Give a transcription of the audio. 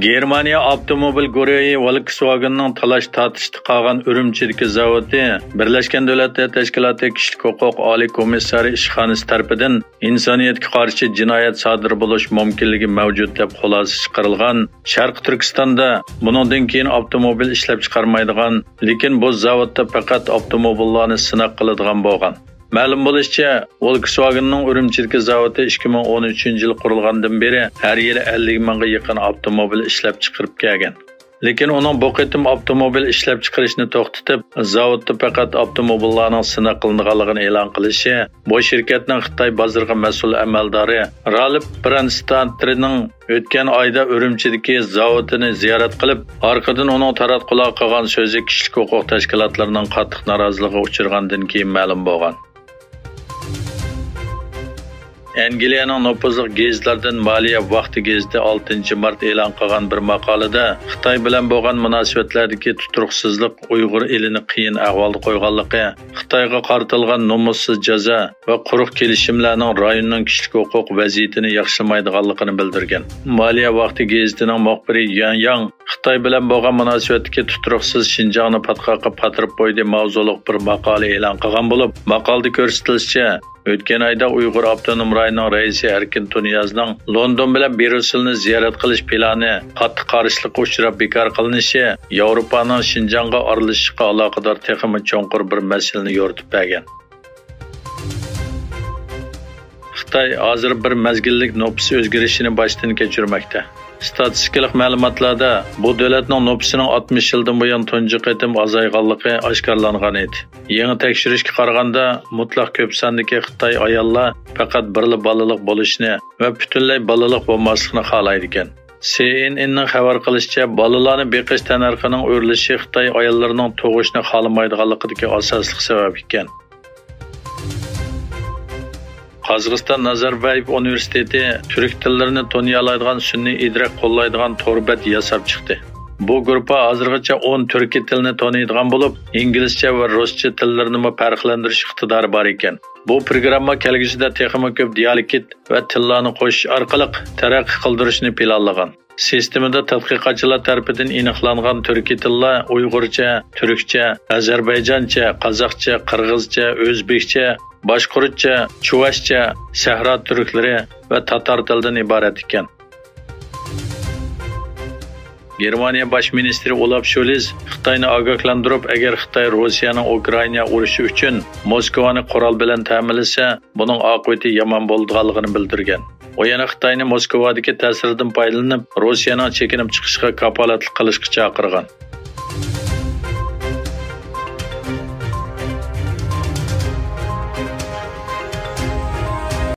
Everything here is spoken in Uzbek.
Germaniya avtomobil guruhi Volkswagenning talash tortishda qolgan Urumchidagi zavodi Birlashgan Davlatlar Tashkiloti Kishilik huquq oliy komissari ishxonasi tomonidan insoniyatga qarshi jinoyat sodir bo'lish mumkinligi mavjud deb xulosa chiqarilgan. Sharq Turkistonda buningdan keyin avtomobil ishlab chiqarmaydigan, lekin bu zavodda faqat avtomobillarni sinab qiladigan bo'lgan. Ma'lum bo'lishicha, Volkswagenning Urumchidagi zavodi 2013-yil qurilgandan beri har yili 50 mingga yaqin avtomobil ishlab chiqarib kelgan. Lekin uning bu qitim avtomobil ishlab chiqarishni to'xtatib, zavodda faqat avtomobillarning sinab qilinganligini e'lon qilishi, bu shirkatning Xitoy bozoriga mas'ul amaldori Ralf Brandstadterning o'tgan oyda Urumchidagi zavodini ziyorat qilib, orqadan uning taratquloq qilgan so'zi kishilik huquq tashkilotlarining qattiq noroziligiga uchragandan keyin ma'lum bo'lgan. Angliyaning nopozliq gazetlardan Maliya vaqti gazeti 6 mart e'lon qilgan bir maqolada Xitoy bilan bo'lgan munosabatlardagi tuturuqsizlik Uyg'ur elini qiyin ahvolga qo'yganligi, Xitoyga qartilgan nomussiz jazo va quruq kelishimlarning rayonning kishilik huquq vaziyatini yaxshilamaydiganligini bildirgan. Maliya vaqti gazetining muxbiri Yan Yang Xitoy bilan bo'lgan munosabatdagi tuturuqsiz Xinjiangni patqoqqa patirib qo'ydi mavzuliq bir maqola e'lon qilgan bo'lib, maqolada ko'rsatilishicha o'tgan oyda Uyg'ur avtonom rayoning raisi Erkin Tuniyazning London bilan Bruselni ziyorat qilish plani qattiq qarshilikka uchrab bekor qilinishi Yevropaning Xinjiangga aralashishiga aloqador texnik cho'nqur bir masalani yoritib bergan. Xitoy hozir bir mezgillik nopis o'zgarishini boshdan kechirmoqda. Statistik ma'lumotlarda bu davlatning nopisining 60 yildan buyon tunji qatim azayganligi oshkorlangan edi. Yangi tekshirishga qaraganda mutlaq ko'p sondagi Xitoy ayollar faqat birli balaliq bo'lishni va butunlay balaliq bo'lmaslikni xohlaydi ekan. CNNning xabar qilishicha, bolalarni beqish tannarxining o'rilishi Xitoy ayollarining tug'ishni xohlamaydiganligidagi asosli sabab ekan. Qozog'iston Nazarbayev universiteti turk tillarini toniyalaydigan sunniy idrak qo'llaydigan to'rbat yasab chiqdi. Bu guruh hozirgacha 10 turkiy tilni toniydigan bo'lib, inglizcha va ruscha tillarini farqlantirish iqtidori bor ekan. Bu programma kelgusida texnik ko'p dialekt va tillarni qo'shish orqali taraqqiy qildirishni planlagan. Sistemada tadqiqotchilar tomonidan aniqlangan turkiy tillar Uyg'urcha, turkcha, ozarbayjoncha, qozoqcha, qirg'izcha, o'zbekcha, boshqurutcha, chuvashcha, sahro turklari va tatar tilidan iborat ekan. Germaniya bosh ministri Olaf Scholz Xitoyni ogohlantirib, agar Xitoy Rossiyaning Ukraina urushi uchun Moskvani qurol bilan ta'minlasa, buning oqibati yomon bo'lganligini bildirgan. O yana Xitoyni Moskvadagi ta'siridan foydalanib, Rossiyaning chekinib chiqishiga kafolatlik qilishga chaqirgan.